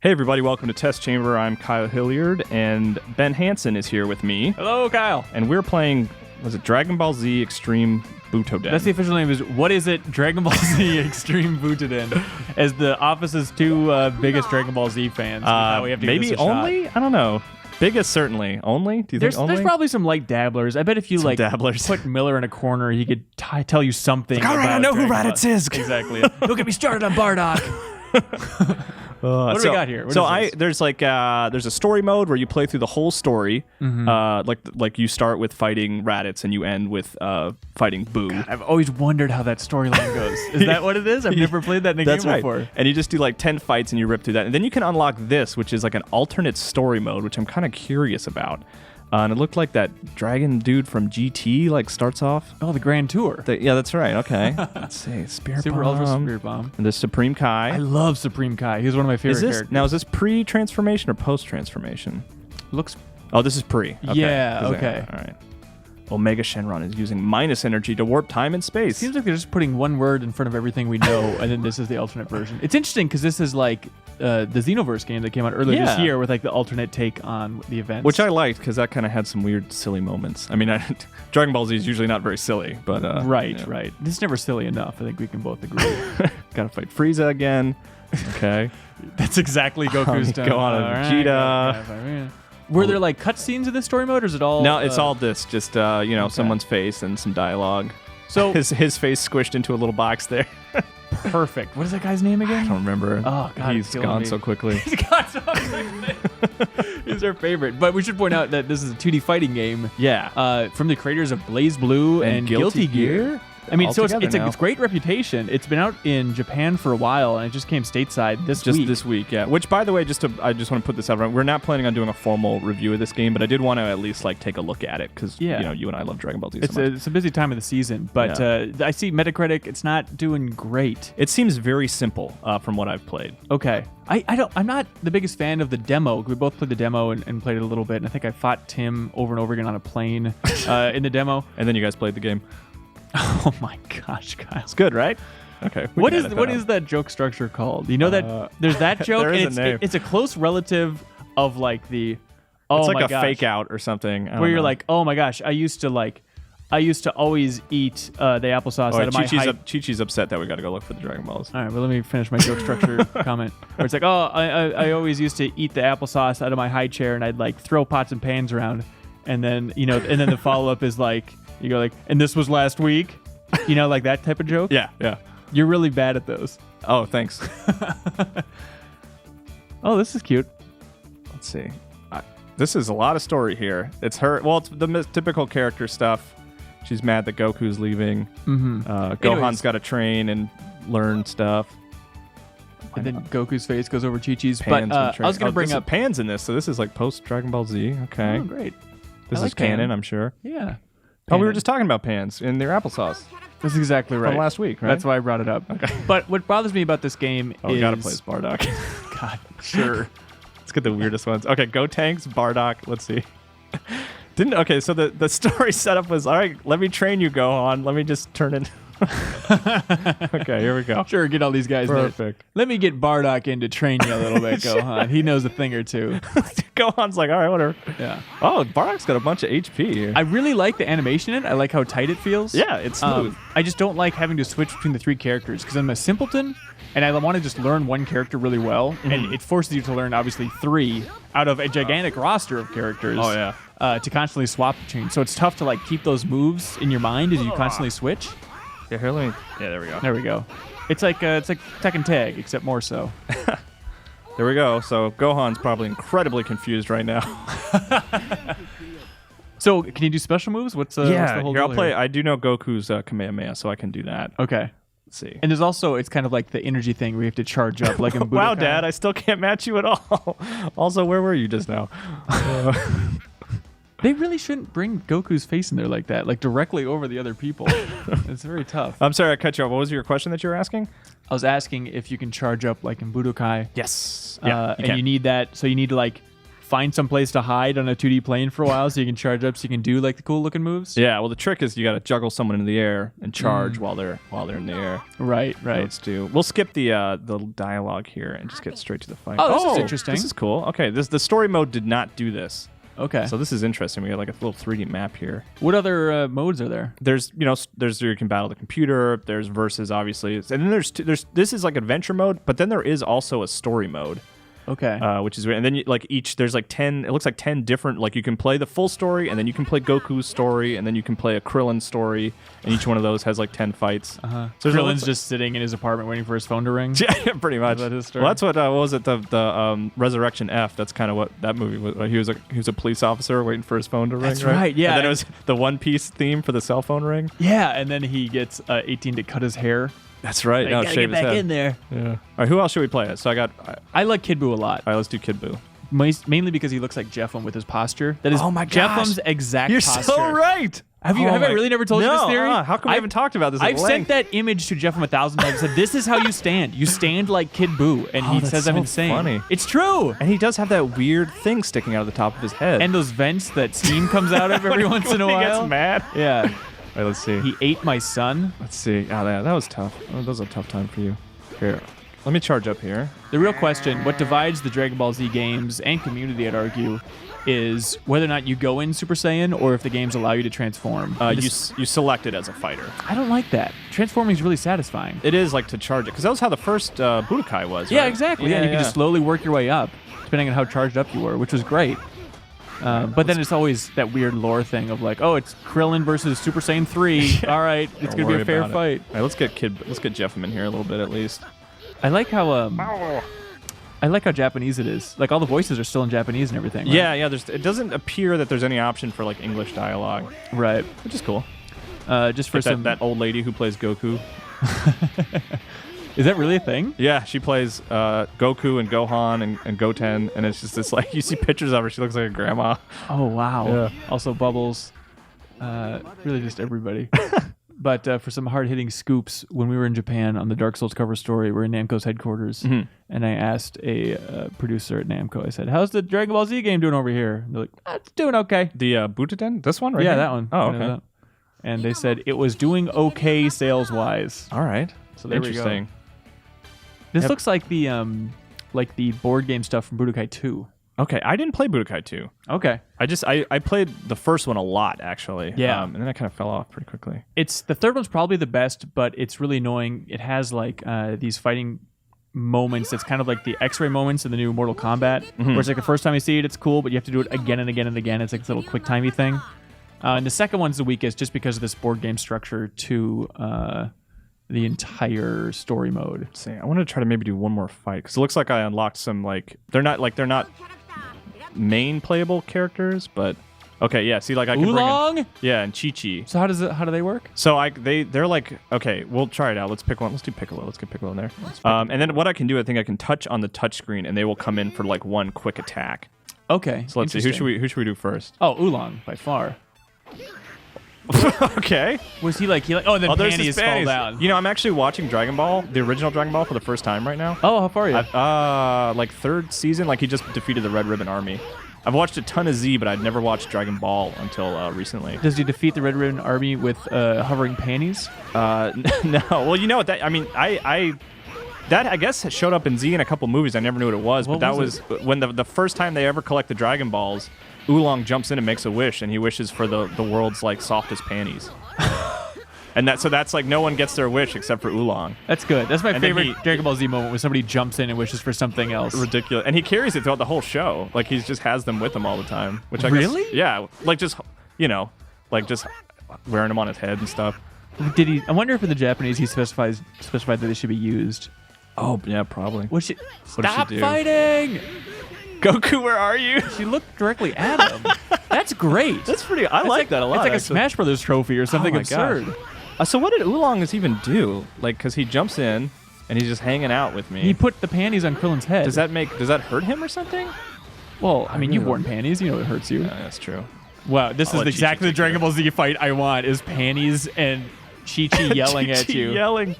Hey everybody, welcome to Test Chamber. I'm Kyle Hilliard, and Ben Hanson is here with me. Hello, Kyle. And we're playing, was it Dragon Ball Z Extreme Butoden? That's the official name. Is what is it? Dragon Ball Z Extreme Butoden. As the office's two biggest Dragon Ball Z fans. We have to maybe give this a only? shot. I don't know. Biggest certainly. Only? Do you think only? There's probably some light dabblers. I bet if you dabblers. put Miller in a corner, he could tell you something. All right, I know who Raditz is. Exactly. Don't get me started on Bardock. What do we got here? There's a story mode where you play through the whole story. Like you start with fighting Raditz and you end with fighting Boo. God, I've always wondered how that storyline goes. Is that what it is? I've never played that in a game before. And you just do like 10 fights and you rip through that. And then you can unlock this, which is like an alternate story mode, which I'm kind of curious about. And it looked like that dragon dude from GT starts off. Oh, the Grand Tour. Yeah, that's right. Okay. Let's see. Spirit Super Bomb. Ultra Spirit Bomb. And the Supreme Kai. I love Supreme Kai. He's one of my favorite characters. Now, is this pre-transformation or post-transformation? Looks... Oh, this is pre. Okay. Yeah, okay. All right. Omega Shenron is using minus energy to warp time and space. Seems like they're just putting one word in front of everything we know, and then this is the alternate version. It's interesting because this is like the Xenoverse game that came out earlier this year with like the alternate take on the events. Which I liked because that kind of had some weird, silly moments. I mean, Dragon Ball Z is usually not very silly, but... Right. This is never silly enough. I think we can both agree. Gotta fight Frieza again. Okay. That's exactly Goku's time. Go on Vegeta. Were there like cutscenes in this story mode, or is it all... No, it's all this. Just, someone's face and some dialogue. So his face squished into a little box there. Perfect. What is that guy's name again? I don't remember. Oh, God. He's gone so quickly. He's gone so quickly. He's our favorite. But we should point out that this is a 2D fighting game. Yeah. From the creators of Blaze Blue and Guilty Gear. I mean, so it's a great reputation. It's been out in Japan for a while, and it just came stateside this week. Just this week, yeah. Which, by the way, I just want to put this out. We're not planning on doing a formal review of this game, but I did want to at least take a look at it because you and I love Dragon Ball Z so much. It's a busy time of the season, but I see Metacritic. It's not doing great. It seems very simple from what I've played. Okay. I'm not the biggest fan of the demo. We both played the demo and played it a little bit, and I think I fought Tim over and over again on a plane in the demo. And then you guys played the game. Oh my gosh, Kyle. It's good, right? Okay. What is that joke structure called? You know that the's that joke, and it's a close relative of like the it's like a fake out or something. Where you're like, oh my gosh, I used to always eat the applesauce out of my Chi-Chi's upset that we got to go look for the Dragon Balls. All right, well, let me finish my joke structure comment. Where it's like, I always used to eat the applesauce out of my high chair, and I'd throw pots and pans around, and then and then the follow up is you go and this was last week, like that type of joke. Yeah. You're really bad at those. Oh, thanks. Oh, this is cute. Let's see. This is a lot of story here. It's her. Well, it's the typical character stuff. She's mad that Goku's leaving. Mm-hmm. Gohan's got to train and learn stuff. And then Goku's face goes over Chi-Chi's. But I was going to bring up Pan's in this, so this is post Dragon Ball Z. Okay. Oh, great. This is canon, I'm sure. Yeah. Oh, we were just talking about Pans in their applesauce. That's exactly right. From last week, right? That's why I brought it up. Okay. But what bothers me about this game is... we gotta play as Bardock. God, sure. Let's get the weirdest ones. Okay, Gotenks, Bardock. Let's see. So the story setup was, all right, let me train you, Gohan. Let me just turn it... Okay, here we go. Sure, get all these guys Perfect. Let me get Bardock in to train you a little bit, Gohan. He knows a thing or two. Gohan's all right, whatever. Yeah. Oh, Bardock's got a bunch of HP here. I really like the animation in it. I like how tight it feels. Yeah, it's smooth. I just don't like having to switch between the three characters because I'm a simpleton and I want to just learn one character really well. Mm-hmm. And it forces you to learn, obviously, 3 out of a gigantic roster of characters. Oh, yeah. To constantly swap between. So it's tough to keep those moves in your mind as you constantly switch. Yeah, here, let me... Yeah, there we go. There we go. It's like Tekken Tag, except more so. There we go. So Gohan's probably incredibly confused right now. So can you do special moves? What's the whole here, I'll deal play. here? I do know Goku's Kamehameha, so I can do that. Okay. Let's see. And there's also, it's kind of like the energy thing where you have to charge up like in Butoden. Wow, Dad, I still can't match you at all. Also, where were you just now? They really shouldn't bring Goku's face in there like that, directly over the other people. It's very tough. I'm sorry, I cut you off. What was your question that you were asking? I was asking if you can charge up like in Budokai. Yes. And you need that. So you need to find some place to hide on a 2D plane for a while so you can charge up so you can do like the cool looking moves. Yeah, well, the trick is you got to juggle someone in the air and charge while they're in the air. Right. We'll skip the dialogue here and just get straight to the fight. Oh, this is interesting. This is cool. Okay, the story mode did not do this. Okay. So this is interesting. We got like a little 3D map here. What other modes are there? There's you can battle the computer. There's versus, obviously, and then there's this is like adventure mode, but then there is also a story mode. Okay. Which is weird. And then there's like 10, it looks like 10 different, like you can play the full story, and then you can play Goku's story, and then you can play a Krillin story, and each one of those has like 10 fights. Uh-huh. So Krillin's just sitting in his apartment waiting for his phone to ring? Yeah, pretty much. Is that his story? Well, that's what was it, the Resurrection F, that's kind of what that movie was. He was a police officer waiting for his phone to ring, That's right, yeah. And then it was the One Piece theme for the cell phone ring. Yeah, and then he gets 18 to cut his hair. That's right. Gotta get back in there. Yeah. All right, who else should we play as? So I like Kid Buu a lot. All right, let's do Kid Buu. Mainly because he looks like Jeffem with his posture. That is oh my gosh. Jeffem's exact You're posture. so right. Have I really never told you this theory? How come we haven't talked about this at I've length? sent that image to Jeffem 1,000 times. I said, this is how you stand. You stand like Kid Buu. And he that's says so I'm insane. funny. It's true. And he does have that weird thing sticking out of the top of his head. And those vents that steam comes out of every once in a while. He gets mad. Yeah. All right, let's see. He ate my son. Let's see. Oh, that was tough. That was a tough time for you. Here, let me charge up here. The real question, what divides the Dragon Ball Z games and community, I'd argue, is whether or not you go in Super Saiyan or if the games allow you to transform. You select it as a fighter. I don't like that. Transforming is really satisfying. It is like to charge it, because that was how the first Budokai was, Yeah, right? exactly. Yeah, you can just slowly work your way up, depending on how charged up you were, which was great. But then it's always that weird lore thing of like, oh, it's Krillin versus Super Saiyan 3. All right, it's going to be a fair fight. All right, let's get Jeffem in here a little bit at least. I like how Japanese it is. Like all the voices are still in Japanese and everything. Right? Yeah. It doesn't appear that there's any option for like English dialogue, right? Which is cool. Just for that old lady who plays Goku. Is that really a thing? Yeah, she plays Goku and Gohan and Goten, and it's just this like you see pictures of her. She looks like a grandma. Oh wow! Yeah. Also Bubbles, really just everybody. But for some hard-hitting scoops, when we were in Japan on the Dark Souls cover story, we're in Namco's headquarters, and I asked a producer at Namco. I said, "How's the Dragon Ball Z game doing over here?" And they're like, "It's doing okay." The Butoden, this one, right? Yeah, here? that one. Oh, okay. And they said it was doing okay sales-wise. All right. So there we go. Interesting. This looks like the board game stuff from Budokai 2. Okay, I didn't play Budokai 2. Okay. I played the first one a lot, actually. Yeah. And then I kind of fell off pretty quickly. The third one's probably the best, but it's really annoying. It has like these fighting moments. It's kind of like the X-ray moments in the new Mortal Kombat, where it's like the first time you see it, it's cool, but you have to do it again and again and again. It's like this little quick-timey thing. And the second one's the weakest just because of this board game structure to the entire story mode. Let's see, I want to try to maybe do one more fight, because it looks like I unlocked some they're not main playable characters, but okay, yeah. See, like I can Oolong? bring in, and Chi-Chi. So how do they work? So they're like, okay, we'll try it out. Let's pick one. Let's do Piccolo. Let's get Piccolo in there. And then what I can do, I think I can touch on the touch screen, and they will come in for like one quick attack. Okay. So let's see, who should we do first? Oh, Oolong by far. Okay. Was he like oh, and then there's panties his fall panties. down. You know, I'm actually watching Dragon Ball, the original Dragon Ball, for the first time right now. Oh, how far are you? Like third season. Like he just defeated the Red Ribbon Army. I've watched a ton of Z, but I'd never watched Dragon Ball until recently. Does he defeat the Red Ribbon Army with hovering panties? No. Well, you know what? That I guess showed up in Z in a couple movies. I never knew what it was, but that was when the first time they ever collect the Dragon Balls. Oolong jumps in and makes a wish, and he wishes for the world's like softest panties. And that's like no one gets their wish except for Oolong. That's good. That's my favorite Dragon Ball Z moment when somebody jumps in and wishes for something else. Ridiculous. And he carries it throughout the whole show. Like he just has them with him all the time. Which I really? guess, yeah. Like just just wearing them on his head and stuff. Did he? I wonder if in the Japanese he specified that they should be used. Oh yeah, probably. Stop fighting! Goku, where are you? She looked directly at him. That's great. That's pretty. I like that a lot. It's like a Smash Brothers trophy or something absurd. So what did Oolong even do? Like, because he jumps in and he's just hanging out with me. He put the panties on Krillin's head. Does that hurt him or something? Well, I mean, you've worn panties. You know it hurts you. Yeah, that's true. Wow, this is exactly the Dragon Ball Z fight I want. Is panties and Chi-Chi yelling at you. Yelling.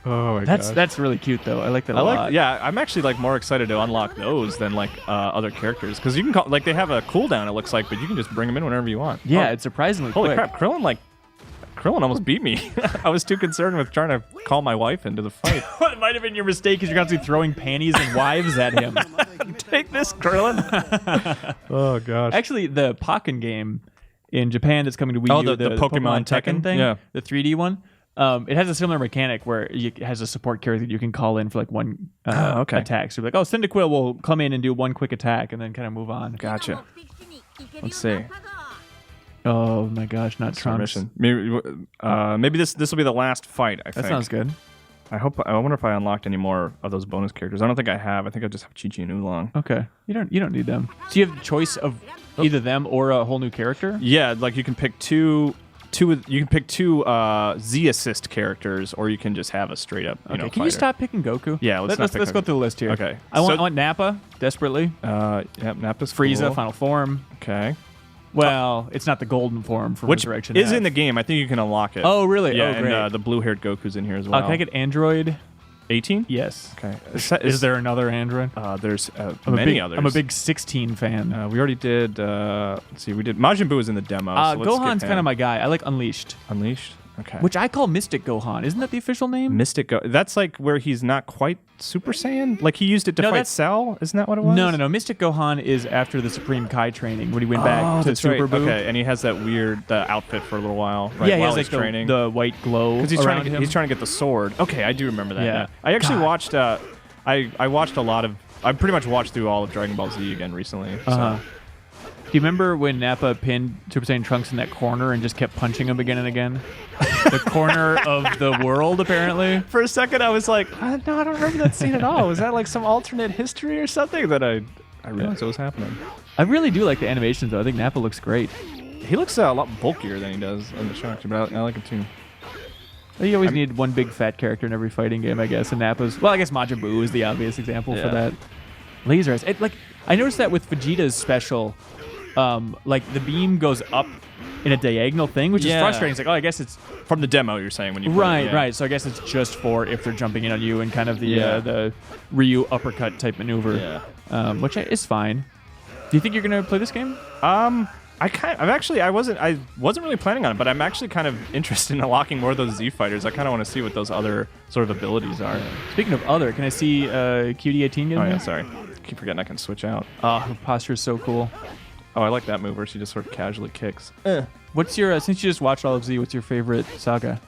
Oh my That's really cute though. I like that a lot. Yeah, I'm actually like more excited to unlock those than like other characters because you can call, like they have a cooldown it looks like, but you can just bring them in whenever you want. Yeah, it's surprisingly holy quick. crap, Krillin almost beat me. I was too concerned with trying to call my wife into the fight. It might have been your mistake because you're constantly throwing panties and wives at him. Take this, Krillin. Oh gosh. Actually, the Pokken game in Japan that's coming to Wii U, the Pokemon Tekken thing, yeah. the 3D one. It has a similar mechanic where it has a support character that you can call in for like one attack. So you're like, Cyndaquil will come in and do one quick attack and then kind of move on. Gotcha. Let's see. Oh my gosh, not Trunks. Maybe this will be the last fight. I think that sounds good. I wonder if I unlocked any more of those bonus characters. I don't think I have. I think I just have Chi-Chi and Oolong. Okay, you don't need them. So you have the choice of either them or a whole new character. Yeah, like you can pick two. You can pick two Z assist characters, or you can just have a straight up. Can fighter. you stop picking Goku? Yeah, let's go through the list here. Okay, I want Nappa desperately. Nappa's Frieza, cool. final form. Okay. Well, it's not the golden form from which Resurrection is F. in the game. I think you can unlock it. Oh, really? Yeah, oh, great. and the blue-haired Goku's in here as well. Can I get Android? 18? Yes. Okay. Is there another Android? There's many others. I'm a big 16 fan. We already did. Let's see. We did. Majin Buu was in the demo. So let's Gohan's kind of my guy. I like Unleashed. Unleashed. Okay. Which I call Mystic Gohan. Isn't that the official name? Mystic Go. That's like where he's not quite Super Saiyan. Like he used it to fight Cell. Isn't that what it was? No. Mystic Gohan is after the Supreme Kai training when he went back to Super Buu. Okay, and he has that weird outfit for a little while. Right? Yeah, he while has like he's training. the white glow. Because he's trying to get the sword. Okay, I do remember that. Yeah. I actually watched. I watched a lot of. I pretty much watched through all of Dragon Ball Z again recently. So. Do you remember when Nappa pinned Super Saiyan Trunks in that corner and just kept punching him again and again? The corner of the world, apparently. For a second, I was like, no, I don't remember that scene at all. Was that like some alternate history or something that I realized it was happening? I really do like the animations, though. I think Nappa looks great. He looks a lot bulkier than he does in the Shock, but I like it too. You always need one big fat character in every fighting game, I guess. And Nappa's... Well, I guess Majin Buu is the obvious example for that. Laser eyes. I noticed that with Vegeta's special... like the beam goes up in a diagonal thing, which is frustrating. It's like, I guess it's from the demo you're saying when you right. So I guess it's just for if they're jumping in on you and kind of the Ryu uppercut type maneuver, which is fine. Do you think you're gonna play this game? I wasn't really planning on it, but I'm actually kind of interested in unlocking more of those Z fighters. I kind of want to see what those other sort of abilities are. Speaking of other, can I see QD18 get in Oh here? yeah, sorry. Keep forgetting I can switch out. Oh, her posture is so cool. Oh, I like that move where she just sort of casually kicks. What's your since you just watched all of Z? What's your favorite saga?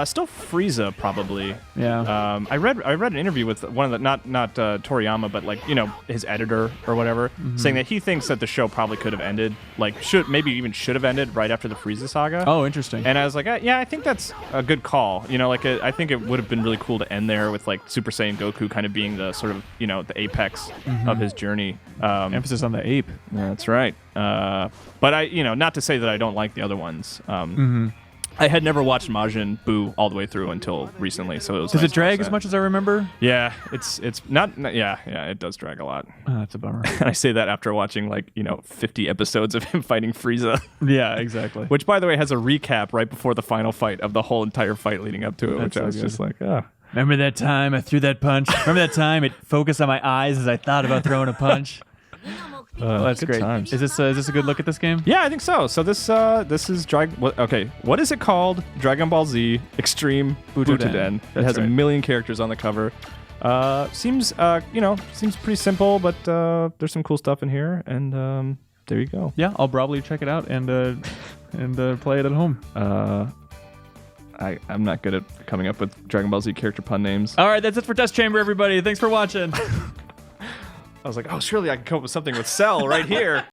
Still Frieza probably. Yeah. I read an interview with one of the not Toriyama, but like his editor or whatever, saying that he thinks that the show probably could have ended, like should have ended right after the Frieza saga. Oh, interesting. And I was like, yeah, I think that's a good call. I think it would have been really cool to end there with like Super Saiyan Goku kind of being the sort of the apex of his journey. Emphasis on the ape. Yeah, that's right. But I not to say that I don't like the other ones. I had never watched Majin Buu all the way through until recently, so it was. Does it drag as much as I remember? Yeah, it's not. Yeah, it does drag a lot. Oh, that's a bummer. And I say that after watching 50 episodes of him fighting Frieza. Yeah, exactly. Which, by the way, has a recap right before the final fight of the whole entire fight leading up to it, which I was just like, Remember that time I threw that punch? Remember that time it focused on my eyes as I thought about throwing a punch? That's great. Times. Is this a good look at this game? Yeah, I think so. So this is what is it called? Dragon Ball Z Extreme Butoden. It has a million characters on the cover. Seems pretty simple, but there's some cool stuff in here, and there you go. Yeah, I'll probably check it out and play it at home. I'm not good at coming up with Dragon Ball Z character pun names. All right, that's it for Test Chamber, everybody. Thanks for watching. I was like, surely I can come up with something with Cell right here.